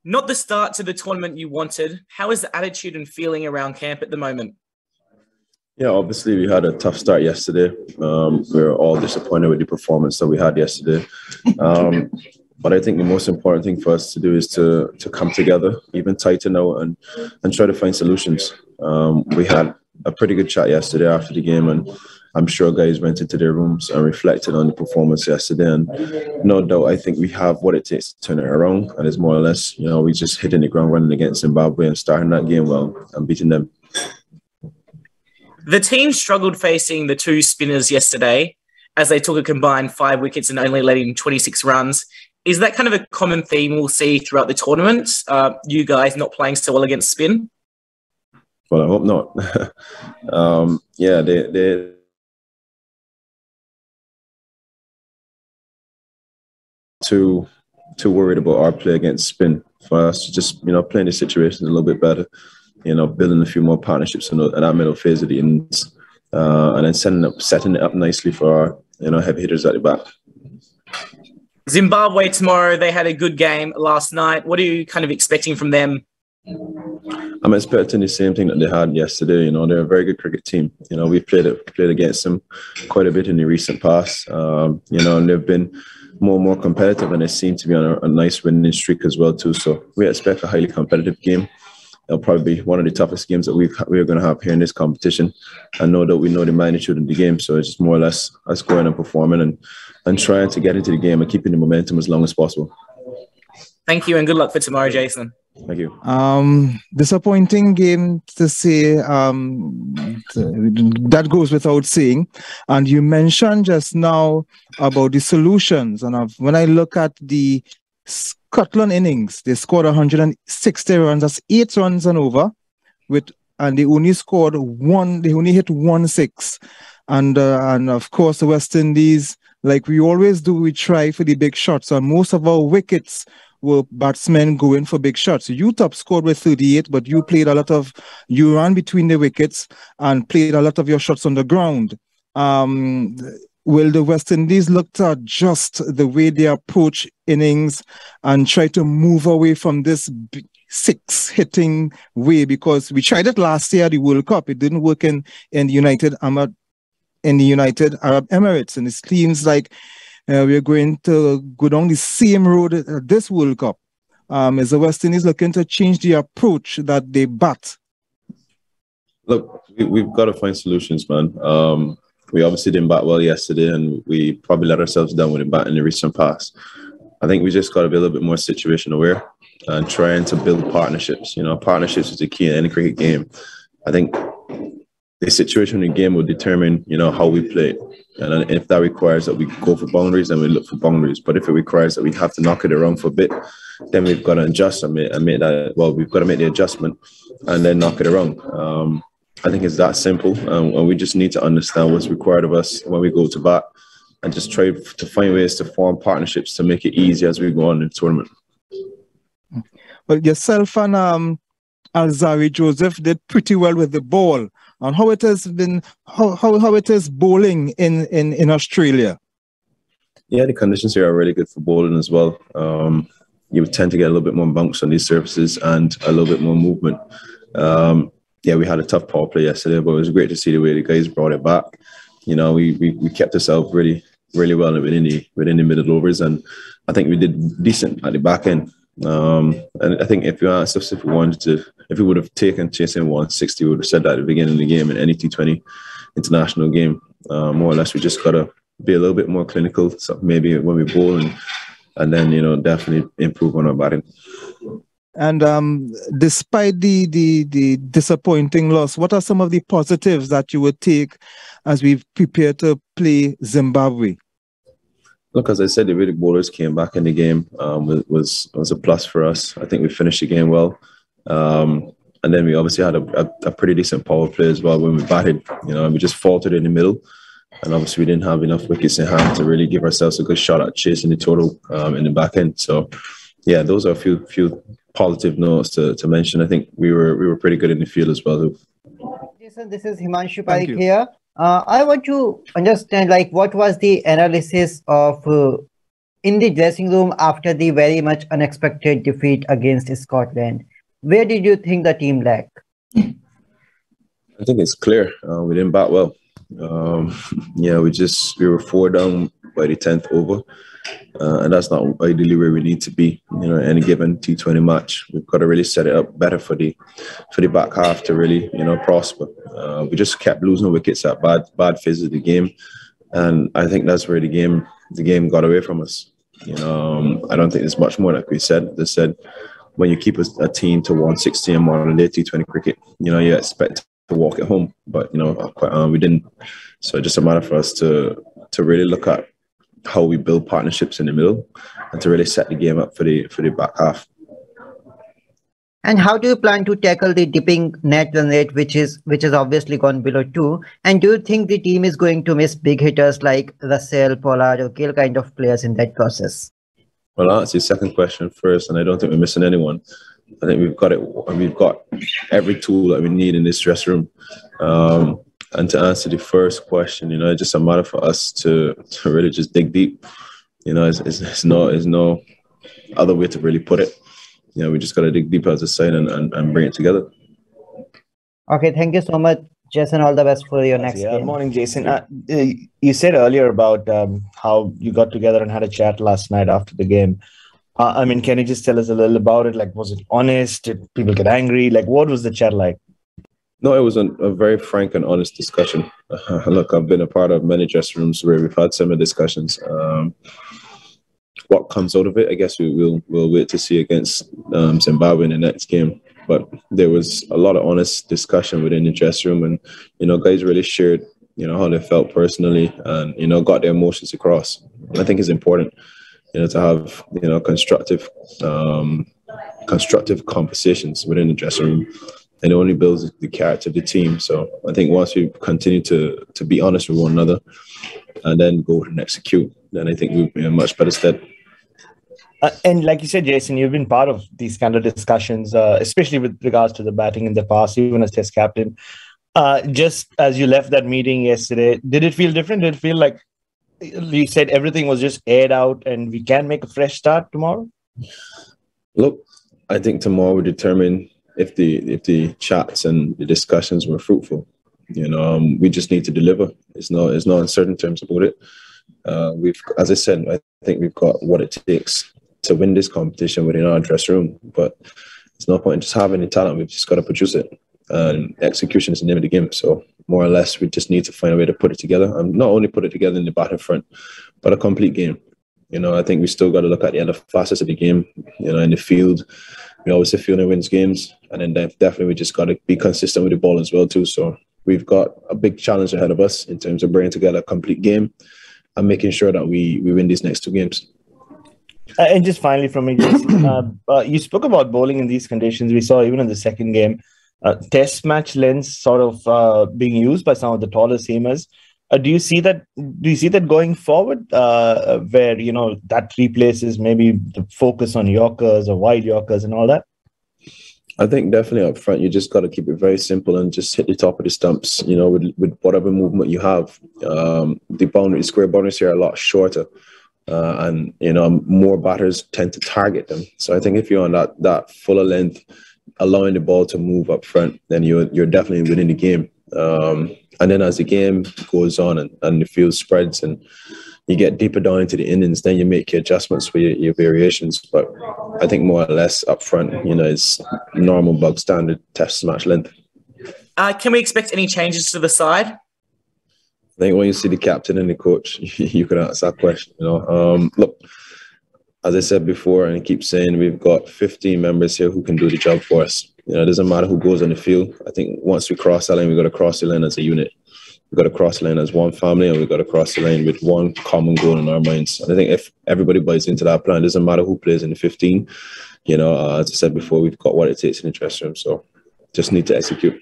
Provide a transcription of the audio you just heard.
Not the start to the tournament you wanted. How is the attitude and feeling around camp at the moment? Yeah, obviously we had a tough start yesterday. We were all disappointed with the performance that we had yesterday. But I think the most important thing for us to do is to come together, even tighten out and try to find solutions. We had a pretty good chat yesterday after the game, and I'm sure guys went into their rooms and reflected on the performance yesterday. And no doubt, I think we have what it takes to turn it around. And it's more or less, we just hitting the ground running against Zimbabwe and starting that game well and beating them. The team struggled facing the two spinners yesterday as they took a combined 5 wickets and only letting 26 runs. Is that kind of a common theme we'll see throughout the tournament? You guys not playing so well against spin? Well, I hope not. Yeah, they too worried about our play against spin for us to just playing the situations a little bit better, building a few more partnerships in that middle phase of the innings, and then setting it up nicely for our heavy hitters at the back. Zimbabwe tomorrow, they had a good game last night. What are you kind of expecting from them? I'm expecting the same thing that they had yesterday. They're a very good cricket team. We've played against them quite a bit in the recent past. And they've been more competitive, and they seem to be on a nice winning streak as well too. So we expect a highly competitive game. It'll probably be one of the toughest games that we're going to have here in this competition. I know that we know the magnitude of the game, so it's just more or less us going and performing and trying to get into the game and keeping the momentum as long as possible. Thank you, and good luck for tomorrow, Jason. Thank you. Disappointing game to say. That goes without saying. And you mentioned just now about the solutions. And when I look at the Scotland innings, they scored 160 runs. That's 8 runs and over, and they only scored one. They only hit 1-6, and of course the West Indies, like we always do, we try for the big shots. And most of our wickets were batsmen going for big shots. You top scored with 38, but you ran between the wickets and played a lot of your shots on the ground. Will the West Indies look to adjust the way they approach innings and try to move away from this 6-hitting way? Because we tried it last year at the World Cup. It didn't work in the United Arab Emirates, and it seems like we're going to go down the same road at this World Cup. Is the West Indies looking to change the approach that they bat? Look, we've got to find solutions, man. We obviously didn't bat well yesterday, and we probably let ourselves down with the bat in the recent past. I think we just got to be a little bit more situation aware and trying to build partnerships. Partnerships is the key in any cricket game. I think the situation in the game will determine, how we play. And if that requires that we go for boundaries, then we look for boundaries. But if it requires that we have to knock it around for a bit, then we've got to adjust and make that. Well, we've got to make the adjustment and then knock it around. I think it's that simple, and we just need to understand what's required of us when we go to bat, and just try to find ways to form partnerships to make it easy as we go on in the tournament. Well, yourself and Alzari Joseph did pretty well with the ball. And how it has been, how it is bowling in Australia? Yeah, the conditions here are really good for bowling as well. You would tend to get a little bit more bounce on these surfaces and a little bit more movement. Yeah, we had a tough power play yesterday, but it was great to see the way the guys brought it back. We kept ourselves really well within the middle overs, and I think we did decent at the back end. And I think if you asked us if we would have taken chasing 160, we would have said that at the beginning of the game in any T20 international game. More or less, we just gotta be a little bit more clinical. So maybe when we bowl and then definitely improve on our batting. And despite the disappointing loss, what are some of the positives that you would take as we prepare to play Zimbabwe? Look, as I said, the way the bowlers came back in the game was a plus for us. I think we finished the game well. And then we obviously had a pretty decent power play as well when we batted. We just faltered in the middle. And obviously we didn't have enough wickets in hand to really give ourselves a good shot at chasing the total in the back end. So, yeah, those are a few positive notes to mention. I think we were pretty good in the field as well. Jason, this is Himanshu Parik here. I want to understand, what was the analysis of in the dressing room after the very much unexpected defeat against Scotland, where did you think the team lacked? I think it's clear. We didn't bat well. Yeah, we were 4 down by the 10th over. And that's not ideally where we need to be. Any given T20 match, we've got to really set it up better for the back half to really, prosper. We just kept losing wickets at bad phases of the game, and I think that's where the game got away from us. I don't think there's much more like we said. They said when you keep a team to 160 in modern day T20 cricket, you expect to walk it home, but we didn't. So it's just a matter for us to really look at how we build partnerships in the middle and to really set the game up for the back half. And how do you plan to tackle the dipping net run rate, which is obviously gone below 2? And do you think the team is going to miss big hitters like Russell, Pollard, or Gill kind of players in that process? Well, I'll answer your second question first, and I don't think we're missing anyone. I think we've got it. We've got every tool that we need in this dressing room. And to answer the first question, it's just a matter for us to really just dig deep. It's no other way to really put it. We just got to dig deep, as I said, and bring it together. Okay, thank you so much, Jason. All the best for your next game. Morning, Jason. You said earlier about how you got together and had a chat last night after the game. Can you just tell us a little about it? Like, was it honest? Did people get angry? Like, what was the chat like? No, it was a very frank and honest discussion. Look, I've been a part of many dressing rooms where we've had similar discussions. What comes out of it, I guess we'll wait to see against Zimbabwe in the next game. But there was a lot of honest discussion within the dressing room, and guys really shared how they felt personally, and got their emotions across. I think it's important, to have constructive conversations within the dressing room. And it only builds the character of the team. So I think once we continue to be honest with one another and then go and execute, then I think we'll be in a much better stead. And like you said, Jason, you've been part of these kind of discussions, especially with regards to the batting in the past, even as Test captain. Just as you left that meeting yesterday, did it feel different? Did it feel like you said everything was just aired out and we can make a fresh start tomorrow? Look, I think tomorrow will determine if the chats and the discussions were fruitful. We just need to deliver. It's no uncertain terms about it. As I said, I think we've got what it takes to win this competition within our dressing room. But it's no point in just having the talent. We've just got to produce it. And execution is the name of the game. So more or less, we just need to find a way to put it together, and not only put it together in the batting front, but a complete game. I think we still got to look at the other facets of the game. In the field, we always say fielding wins games, and then definitely we just got to be consistent with the ball as well too. So we've got a big challenge ahead of us in terms of bringing together a complete game and making sure that we win these next 2 games. And just finally from me, you spoke about bowling in these conditions. We saw even in the second game, test match lengths sort of being used by some of the taller seamers. Do you see that going forward, where that replaces maybe the focus on Yorkers or wide Yorkers and all that? I think definitely up front, you just got to keep it very simple and just hit the top of the stumps. With whatever movement you have. The square boundaries here are a lot shorter, and more batters tend to target them. So I think if you're on that fuller length, allowing the ball to move up front, then you're definitely winning the game. And then as the game goes on and the field spreads and you get deeper down into the innings, then you make your adjustments for your variations. But I think more or less up front, it's normal bog standard test match length. Can we expect any changes to the side? I think when you see the captain and the coach, you can answer that question. Look, as I said before, and I keep saying, we've got 15 members here who can do the job for us. It doesn't matter who goes on the field. I think once we cross that line, we've got to cross the line as a unit. We've got to cross the line as one family, and we've got to cross the line with one common goal in our minds. And I think if everybody buys into that plan, it doesn't matter who plays in the 15. As I said before, we've got what it takes in the dressing room. So just need to execute.